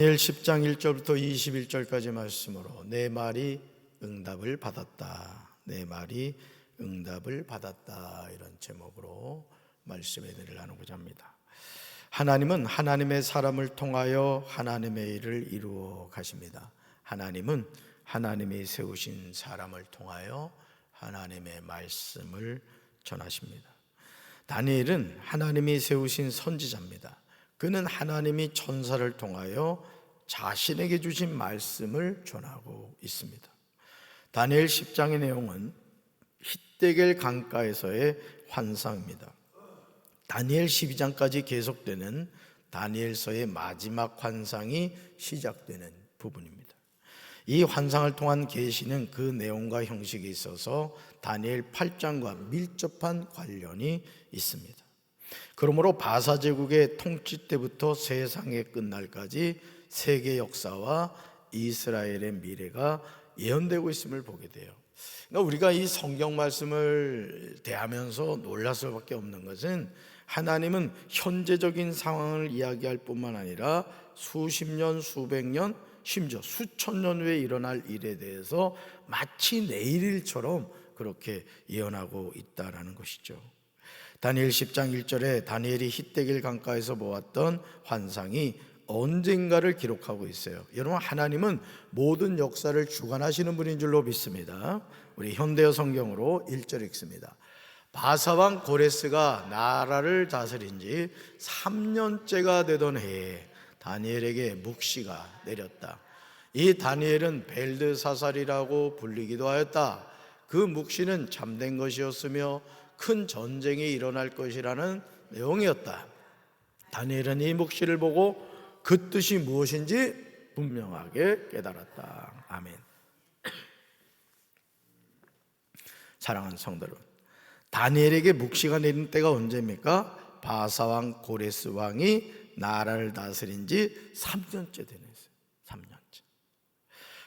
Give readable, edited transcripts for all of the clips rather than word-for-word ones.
다니엘 10장 1절부터 21절까지 말씀으로 내 말이 응답을 받았다. 내 말이 응답을 받았다. 이런 제목으로 말씀의 은혜를 나누고자 합니다. 하나님은 하나님의 사람을 통하여 하나님의 일을 이루어 가십니다. 하나님은 하나님이 세우신 사람을 통하여 하나님의 말씀을 전하십니다. 다니엘은 하나님이 세우신 선지자입니다. 그는 하나님이 천사를 통하여 자신에게 주신 말씀을 전하고 있습니다. 다니엘 10장의 내용은 힛데겔 강가에서의 환상입니다. 다니엘 12장까지 계속되는 다니엘서의 마지막 환상이 시작되는 부분입니다. 이 환상을 통한 계시는 그 내용과 형식이 있어서 다니엘 8장과 밀접한 관련이 있습니다. 그러므로 바사 제국의 통치 때부터 세상의 끝날까지 세계 역사와 이스라엘의 미래가 예언되고 있음을 보게 돼요. 그러니까 우리가 이 성경 말씀을 대하면서 놀랄 수밖에 없는 것은 하나님은 현재적인 상황을 이야기할 뿐만 아니라 수십 년, 수백 년, 심지어 수천 년 후에 일어날 일에 대해서 마치 내일일처럼 그렇게 예언하고 있다는 것이죠. 다니엘 10장 1절에 다니엘이 힛데겔 강가에서 보았던 환상이 언젠가를 기록하고 있어요. 여러분, 하나님은 모든 역사를 주관하시는 분인 줄로 믿습니다. 우리 현대어 성경으로 1절 읽습니다. 바사왕 고레스가 나라를 다스린 지 3년째가 되던 해에 다니엘에게 묵시가 내렸다. 이 다니엘은 벨드사살이라고 불리기도 하였다. 그 묵시는 참된 것이었으며 큰 전쟁이 일어날 것이라는 내용이었다. 다니엘은 이 묵시를 보고 그 뜻이 무엇인지 분명하게 깨달았다. 아멘. 사랑하는 성도 여러분, 다니엘에게 묵시가 내린 때가 언제입니까? 바사왕 고레스 왕이 나라를 다스린 지 3년째 되는 거예요. 3년째.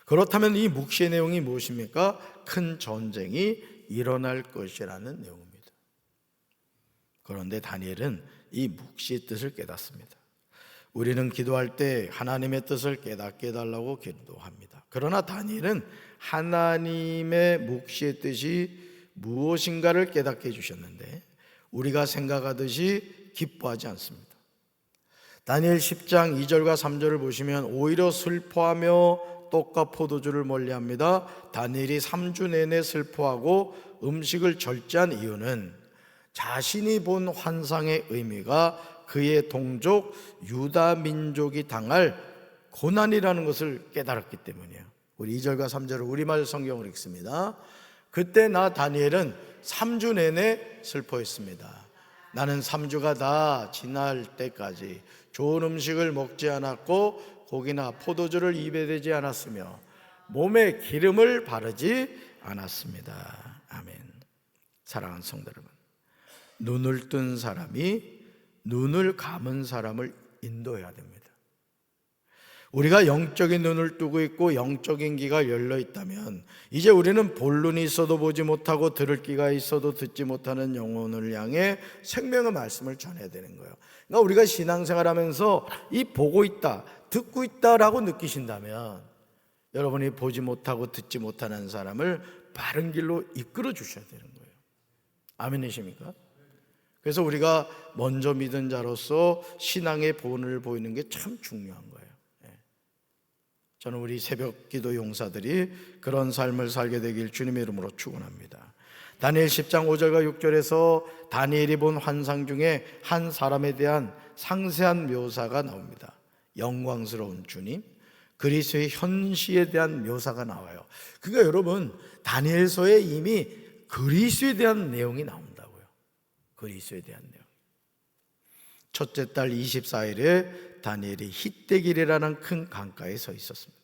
그렇다면 이 묵시의 내용이 무엇입니까? 큰 전쟁이 일어날 것이라는 내용입니다. 그런데 다니엘은 이 묵시의 뜻을 깨닫습니다. 우리는 기도할 때 하나님의 뜻을 깨닫게 해달라고 기도합니다. 그러나 다니엘은 하나님의 묵시의 뜻이 무엇인가를 깨닫게 해주셨는데 우리가 생각하듯이 기뻐하지 않습니다. 다니엘 10장 2절과 3절을 보시면 오히려 슬퍼하며 떡과 포도주를 멀리합니다. 다니엘이 3주 내내 슬퍼하고 음식을 절제한 이유는 자신이 본 환상의 의미가 그의 동족 유다 민족이 당할 고난이라는 것을 깨달았기 때문이에요. 우리 2절과 3절을 우리말 성경으로 읽습니다. 그때 나 다니엘은 3주 내내 슬퍼했습니다. 나는 3주가 다 지날 때까지 좋은 음식을 먹지 않았고 고기나 포도주를 입에 대지 않았으며 몸에 기름을 바르지 않았습니다. 아멘. 사랑하는 성도 여러분, 눈을 뜬 사람이 눈을 감은 사람을 인도해야 됩니다. 우리가 영적인 눈을 뜨고 있고 영적인 귀가 열려 있다면 이제 우리는 볼 눈이 있어도 보지 못하고 들을 귀가 있어도 듣지 못하는 영혼을 향해 생명의 말씀을 전해야 되는 거예요. 그러니까 우리가 신앙생활하면서 이 보고 있다, 듣고 있다라고 느끼신다면 여러분이 보지 못하고 듣지 못하는 사람을 바른 길로 이끌어 주셔야 되는 거예요. 아멘이십니까? 그래서 우리가 먼저 믿은 자로서 신앙의 본을 보이는 게 참 중요한 거예요. 저는 우리 새벽기도 용사들이 그런 삶을 살게 되길 주님의 이름으로 축원합니다. 다니엘 10장 5절과 6절에서 다니엘이 본 환상 중에 한 사람에 대한 상세한 묘사가 나옵니다. 영광스러운 주님, 그리스도의 현시에 대한 묘사가 나와요. 그러니까 여러분, 다니엘서에 이미 그리스도에 대한 내용이 나온다고요. 그리스도에 대한 내용. 첫째 달 24일에 다니엘이 힛데겔이라는 큰 강가에 서 있었습니다.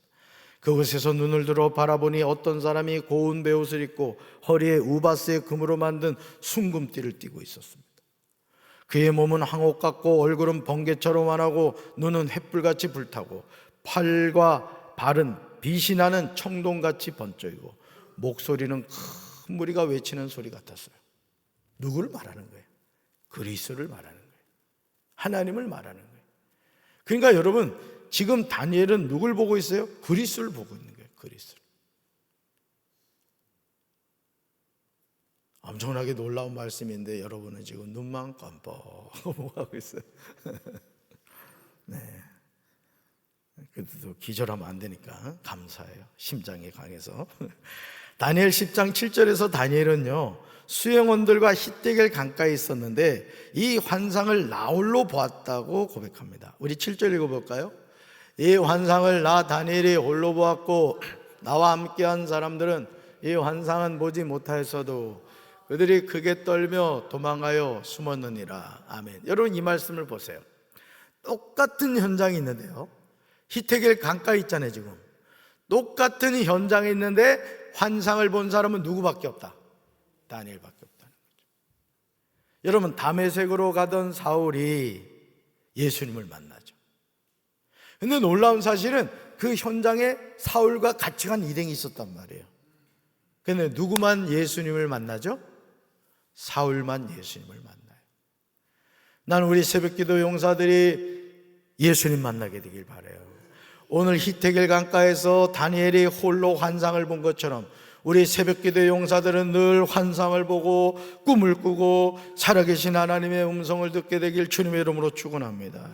그곳에서 눈을 들어 바라보니 어떤 사람이 고운 베옷을 입고 허리에 우바스의 금으로 만든 순금띠를 띠고 있었습니다. 그의 몸은 황옥 같고 얼굴은 번개처럼 환하고 눈은 햇불같이 불타고 팔과 발은 빛이 나는 청동같이 번쩍이고 목소리는 큰 무리가 외치는 소리 같았어요. 누구를 말하는 거예요? 그리스도를 말하는 거예요. 하나님을 말하는 거예요. 그러니까 여러분, 지금 다니엘은 누굴 보고 있어요? 그리스를 보고 있는 거예요. 그리스를. 엄청나게 놀라운 말씀인데 여러분은 지금 눈만 깜빡하고 뭐 하고 있어요? 네. 그래도 기절하면 안 되니까 감사해요. 심장이 강해서. 다니엘 10장 7절에서 다니엘은요, 수행원들과 히데겔 강가에 있었는데 이 환상을 나홀로 보았다고 고백합니다. 우리 7절 읽어볼까요? 이 환상을 나 다니엘이 홀로 보았고 나와 함께한 사람들은 이 환상은 보지 못하였어도 그들이 크게 떨며 도망하여 숨었느니라. 아멘. 여러분, 이 말씀을 보세요. 똑같은 현장이 있는데요, 히데겔 강가에 있잖아요. 지금 똑같은 현장에 있는데 환상을 본 사람은 누구밖에 없다? 다니엘밖에 없다는 거죠. 여러분, 다메섹으로 가던 사울이 예수님을 만나죠. 근데 놀라운 사실은 그 현장에 사울과 같이 간 일행이 있었단 말이에요. 근데 누구만 예수님을 만나죠? 사울만 예수님을 만나요. 나는 우리 새벽기도 용사들이 예수님 만나게 되길 바라요. 오늘 히데겔 강가에서 다니엘이 홀로 환상을 본 것처럼 우리 새벽기도 용사들은 늘 환상을 보고 꿈을 꾸고 살아계신 하나님의 음성을 듣게 되길 주님의 이름으로 축원합니다.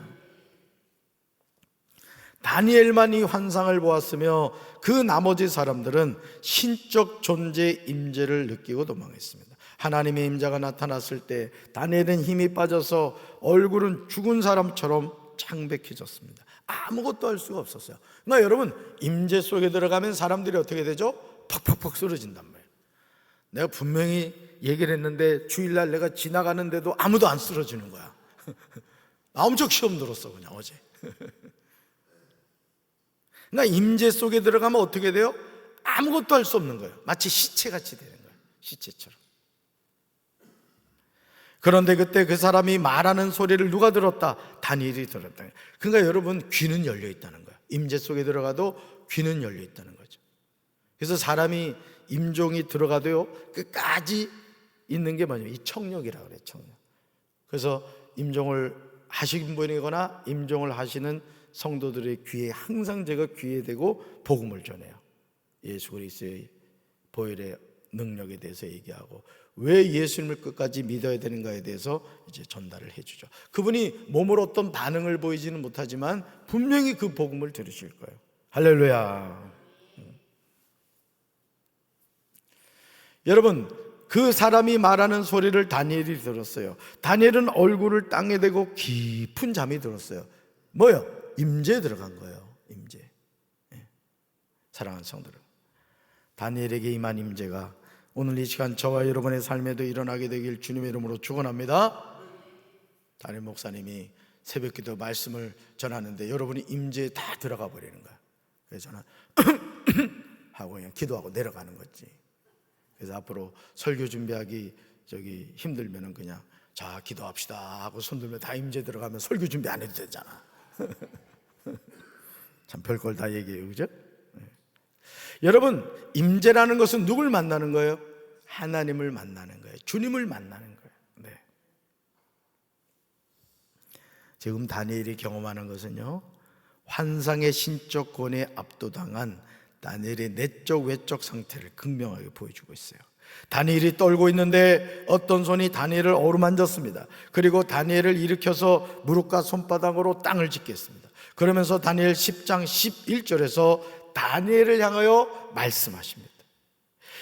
다니엘만 이 환상을 보았으며 그 나머지 사람들은 신적 존재의 임재를 느끼고 도망했습니다. 하나님의 임재가 나타났을 때 다니엘은 힘이 빠져서 얼굴은 죽은 사람처럼 창백해졌습니다. 아무것도 할 수가 없었어요. 그러니까 여러분, 임재 속에 들어가면 사람들이 어떻게 되죠? 팍팍팍 쓰러진단 말이에요. 내가 분명히 얘기를 했는데 주일날 내가 지나가는데도 아무도 안 쓰러지는 거야. 나 엄청 시험 들었어 그냥 어제. 그러니까 임재 속에 들어가면 어떻게 돼요? 아무것도 할 수 없는 거예요. 마치 시체같이 되는 거예요. 시체처럼. 그런데 그때 그 사람이 말하는 소리를 누가 들었다? 다니엘이 들었다. 그러니까 여러분, 귀는 열려 있다는 거예요. 임재 속에 들어가도 귀는 열려 있다는 거죠. 그래서 사람이 임종이 들어가도요, 끝까지 있는 게 뭐냐면 이 청력이라고 그래요. 청력. 그래서 임종을 하신 분이거나 임종을 하시는 성도들의 귀에 항상 제가 귀에 대고 복음을 전해요. 예수 그리스도의 보혈의 능력에 대해서 얘기하고 왜 예수님을 끝까지 믿어야 되는가에 대해서 이제 전달을 해주죠. 그분이 몸으로 어떤 반응을 보이지는 못하지만 분명히 그 복음을 들으실 거예요. 할렐루야. 여러분, 그 사람이 말하는 소리를 다니엘이 들었어요. 다니엘은 얼굴을 땅에 대고 깊은 잠이 들었어요. 뭐요? 임재에 들어간 거예요. 임재. 사랑하는 성도들, 다니엘에게 임한 임재가 오늘 이 시간 저와 여러분의 삶에도 일어나게 되길 주님의 이름으로 축원합니다. 다니엘 목사님이 새벽기도 말씀을 전하는데 여러분이 임재에 다 들어가 버리는 거야. 그래서 저는 하고 그냥 기도하고 내려가는 거지. 그래서 앞으로 설교 준비하기 힘들면은 그냥 자 기도합시다 하고 손 들면 다 임재 들어가면 설교 준비 안 해도 되잖아. 참 별걸 다 얘기해요, 그죠? 여러분, 임재라는 것은 누굴 만나는 거예요? 하나님을 만나는 거예요. 주님을 만나는 거예요. 네. 지금 다니엘이 경험하는 것은요, 환상의 신적 권위에 압도당한 다니엘의 내적 외적 상태를 극명하게 보여주고 있어요. 다니엘이 떨고 있는데 어떤 손이 다니엘을 어루만졌습니다. 그리고 다니엘을 일으켜서 무릎과 손바닥으로 땅을 짚겠습니다. 그러면서 다니엘 10장 11절에서 다니엘을 향하여 말씀하십니다.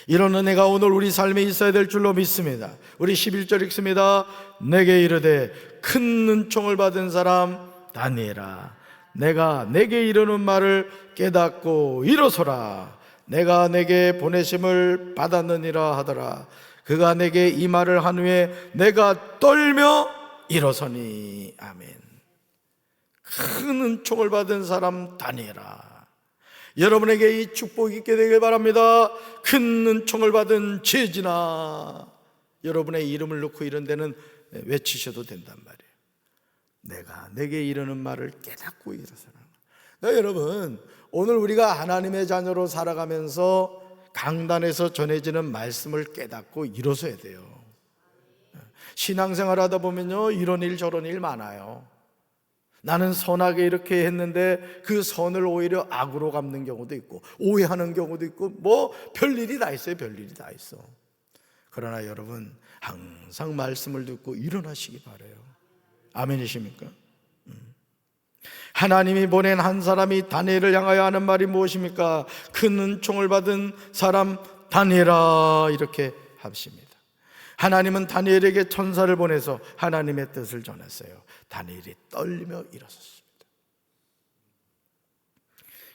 이런 은혜가 오늘 우리 삶에 있어야 될 줄로 믿습니다. 우리 11절 읽습니다. 내게 이르되 큰 은총을 받은 사람 다니엘아, 내가 내게 이르는 말을 깨닫고 일어서라. 내가 내게 보내심을 받았느니라 하더라. 그가 내게 이 말을 한 후에 내가 떨며 일어서니. 아멘. 큰 은총을 받은 사람 다니엘아, 여러분에게 이 축복이 있게 되길 바랍니다. 큰 은총을 받은 제지나, 여러분의 이름을 넣고 이런 데는 외치셔도 된단 말이에요. 내가 내게 이르는 말을 깨닫고 일어서라. 여러분, 오늘 우리가 하나님의 자녀로 살아가면서 강단에서 전해지는 말씀을 깨닫고 일어서야 돼요. 신앙생활 하다 보면요, 이런 일 저런 일 많아요. 나는 선하게 이렇게 했는데 그 선을 오히려 악으로 갚는 경우도 있고, 오해하는 경우도 있고, 뭐 별일이 다 있어요. 별일이 다 있어. 그러나 여러분, 항상 말씀을 듣고 일어나시기 바라요. 아멘이십니까? 하나님이 보낸 한 사람이 다니엘을 향하여 하는 말이 무엇입니까? 큰 은총을 받은 사람 다니엘아, 이렇게 하십니다. 하나님은 다니엘에게 천사를 보내서 하나님의 뜻을 전했어요. 다니엘이 떨리며 일어섰습니다.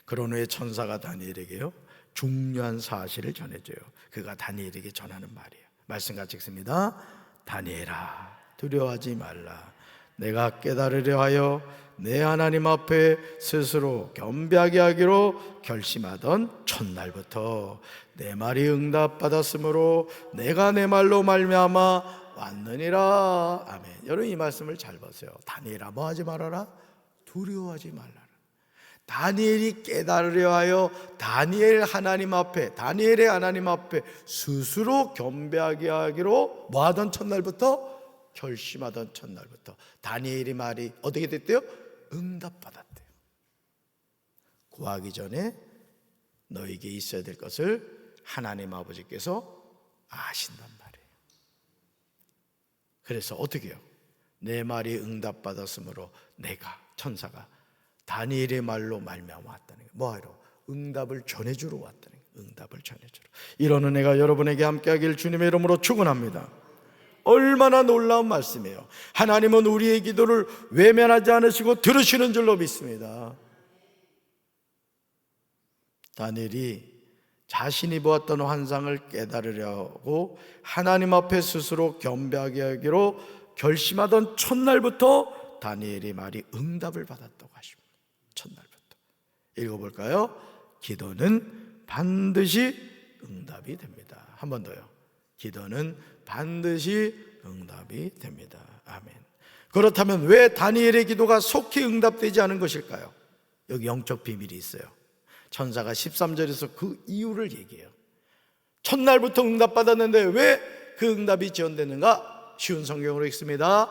그런 후에 천사가 다니엘에게요, 중요한 사실을 전해줘요. 그가 다니엘에게 전하는 말이에요. 말씀 같이 읽습니다. 다니엘아, 두려워하지 말라. 내가 깨달으려 하여 내 하나님 앞에 스스로 겸비하게 하기로 결심하던 첫날부터 내 말이 응답받았으므로 내가 내 말로 말미암아 왔느니라. 아멘. 여러분, 이 말씀을 잘 보세요. 다니엘아, 뭐 하지 말아라? 두려워하지 말라. 다니엘이 깨달으려 하여 다니엘의 하나님 앞에 스스로 겸비하게 하기로 뭐 하던 첫날부터? 결심하던 첫날부터 다니엘의 말이 어떻게 됐대요? 응답받았대요. 구하기 전에 너에게 있어야 될 것을 하나님 아버지께서 아신단 말이에요. 그래서 어떻게 해요? 내 말이 응답받았으므로 내가, 천사가 다니엘의 말로 말미암아 왔다는 거예요. 뭐하러? 응답을 전해주러 왔다는 거예요. 응답을 전해주러. 이런 은혜가 여러분에게 함께하길 주님의 이름으로 축원합니다. 얼마나 놀라운 말씀이에요. 하나님은 우리의 기도를 외면하지 않으시고 들으시는 줄로 믿습니다. 다니엘이 자신이 보았던 환상을 깨달으려고 하나님 앞에 스스로 겸비하게 하기로 결심하던 첫날부터 다니엘의 말이 응답을 받았다고 하십니다. 첫날부터. 읽어볼까요? 기도는 반드시 응답이 됩니다. 한 번 더요. 기도는 반드시 응답이 됩니다. 아멘. 그렇다면 왜 다니엘의 기도가 속히 응답되지 않은 것일까요? 여기 영적 비밀이 있어요. 천사가 13절에서 그 이유를 얘기해요. 첫날부터 응답받았는데 왜 그 응답이 지연되는가? 쉬운 성경으로 읽습니다.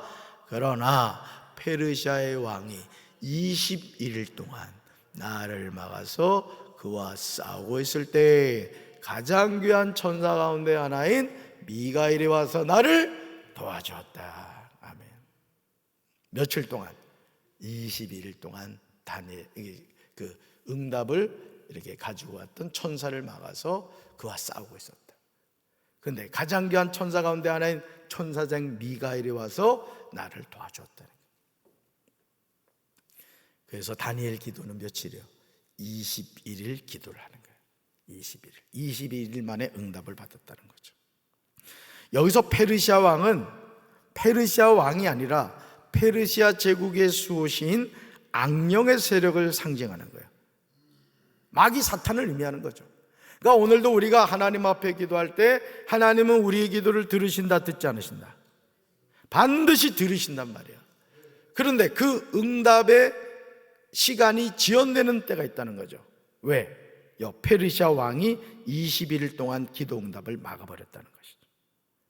그러나 페르시아의 왕이 21일 동안 나를 막아서 그와 싸우고 있을 때 가장 귀한 천사 가운데 하나인 미가엘이 와서 나를 도와주었다. 아멘. 며칠 동안? 21일 동안 다니엘, 그 응답을 이렇게 가지고 왔던 천사를 막아서 그와 싸우고 있었다. 그런데 가장 귀한 천사 가운데 하나인 천사장 미가엘이 와서 나를 도와주었다는 거예요. 그래서 다니엘 기도는 며칠이요? 21일 기도를 하는 거예요. 21일 만에 응답을 받았다는 거죠. 여기서 페르시아 왕이 아니라 페르시아 제국의 수호시인 악령의 세력을 상징하는 거예요. 마귀 사탄을 의미하는 거죠. 그러니까 오늘도 우리가 하나님 앞에 기도할 때 하나님은 우리의 기도를 들으신다, 듣지 않으신다? 반드시 들으신단 말이에요. 그런데 그 응답의 시간이 지연되는 때가 있다는 거죠. 왜? 페르시아 왕이 21일 동안 기도 응답을 막아버렸다는 것이죠.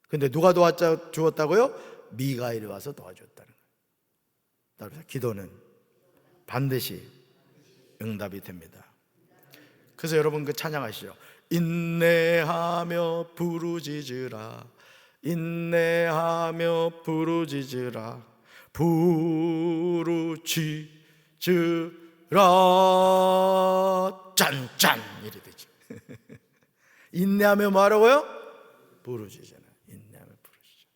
근데 누가 도와주었다고요? 미가엘이 와서 도와줬다는 거예요. 따라서 기도는 반드시 응답이 됩니다. 그래서 여러분 그 찬양하시죠. 인내하며 부르짖으라, 인내하며 부르짖으라, 부르짖으라, 짠짠 이래 되지. 인내하며 뭐하라고요? 부르짖으라. 인내하며 부르짖으라.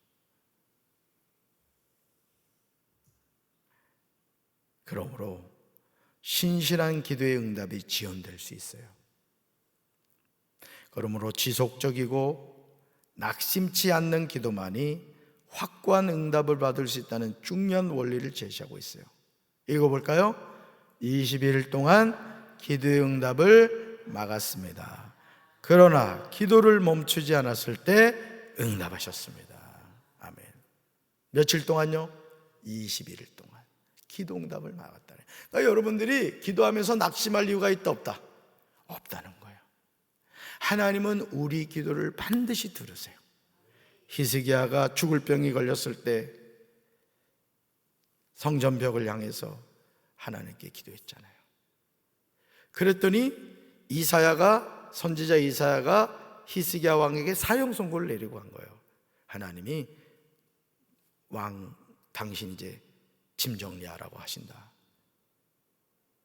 그러므로 신실한 기도의 응답이 지연될 수 있어요. 그러므로 지속적이고 낙심치 않는 기도만이 확고한 응답을 받을 수 있다는 중요한 원리를 제시하고 있어요. 읽어볼까요? 21일 동안 기도의 응답을 막았습니다. 그러나 기도를 멈추지 않았을 때 응답하셨습니다. 아멘. 며칠 동안요? 21일 동안 기도 응답을 막았다. 그러니까 여러분들이 기도하면서 낙심할 이유가 있다, 없다? 없다는 거예요. 하나님은 우리 기도를 반드시 들으세요. 히스기야가 죽을 병이 걸렸을 때 성전벽을 향해서 하나님께 기도했잖아요. 그랬더니 선지자 이사야가 히스기야 왕에게 사형 선고를 내리고 한 거예요. 하나님이 왕 당신 이제 짐 정리하라고 하신다.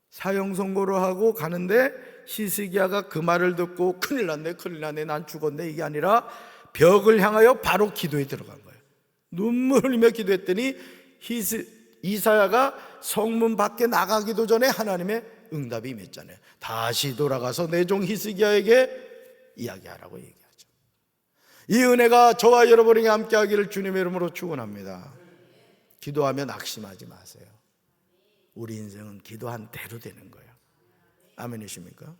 사형 선고를 하고 가는데 히스기야가 그 말을 듣고 큰일 났네 난 죽었네 이게 아니라 벽을 향하여 바로 기도에 들어간 거예요. 눈물 흘리며 기도했더니 이사야가 성문 밖에 나가기도 전에 하나님의 응답이 임했잖아요. 다시 돌아가서 내 종 히스기야에게 이야기하라고 얘기하죠. 이 은혜가 저와 여러분에게 함께하기를 주님의 이름으로 축원합니다. 기도하며 낙심하지 마세요. 우리 인생은 기도한 대로 되는 거예요. 아멘이십니까?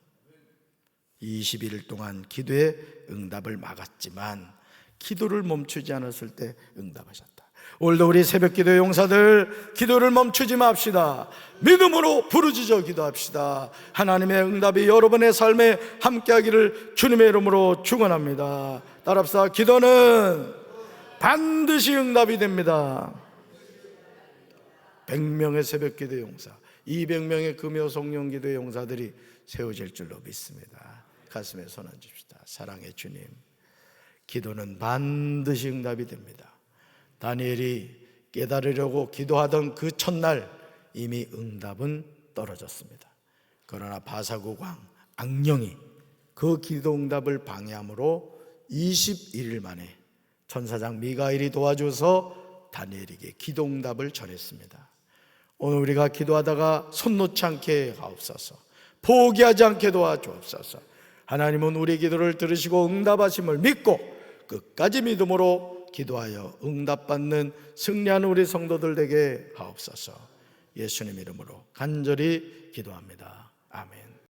21일 동안 기도에 응답을 막았지만 기도를 멈추지 않았을 때 응답하셨다. 오늘도 우리 새벽기도의 용사들 기도를 멈추지 맙시다. 믿음으로 부르짖어 기도합시다. 하나님의 응답이 여러분의 삶에 함께하기를 주님의 이름으로 축원합니다. 따라합시다. 기도는 반드시 응답이 됩니다. 100명의 새벽기도의 용사, 200명의 금요 성령기도의 용사들이 세워질 줄로 믿습니다. 가슴에 손 얹읍시다. 사랑의 주님, 기도는 반드시 응답이 됩니다. 다니엘이 깨달으려고 기도하던 그 첫날 이미 응답은 떨어졌습니다. 그러나 바사국 왕 앙령이 그 기도 응답을 방해함으로 21일 만에 천사장 미가엘이 도와줘서 다니엘에게 기도 응답을 전했습니다. 오늘 우리가 기도하다가 손 놓지 않게 하옵소서. 포기하지 않게 도와주옵소서. 하나님은 우리 기도를 들으시고 응답하심을 믿고 끝까지 믿음으로 기도하여 응답받는 승리하는 우리 성도들 되게 하옵소서. 예수님 이름으로 간절히 기도합니다. 아멘.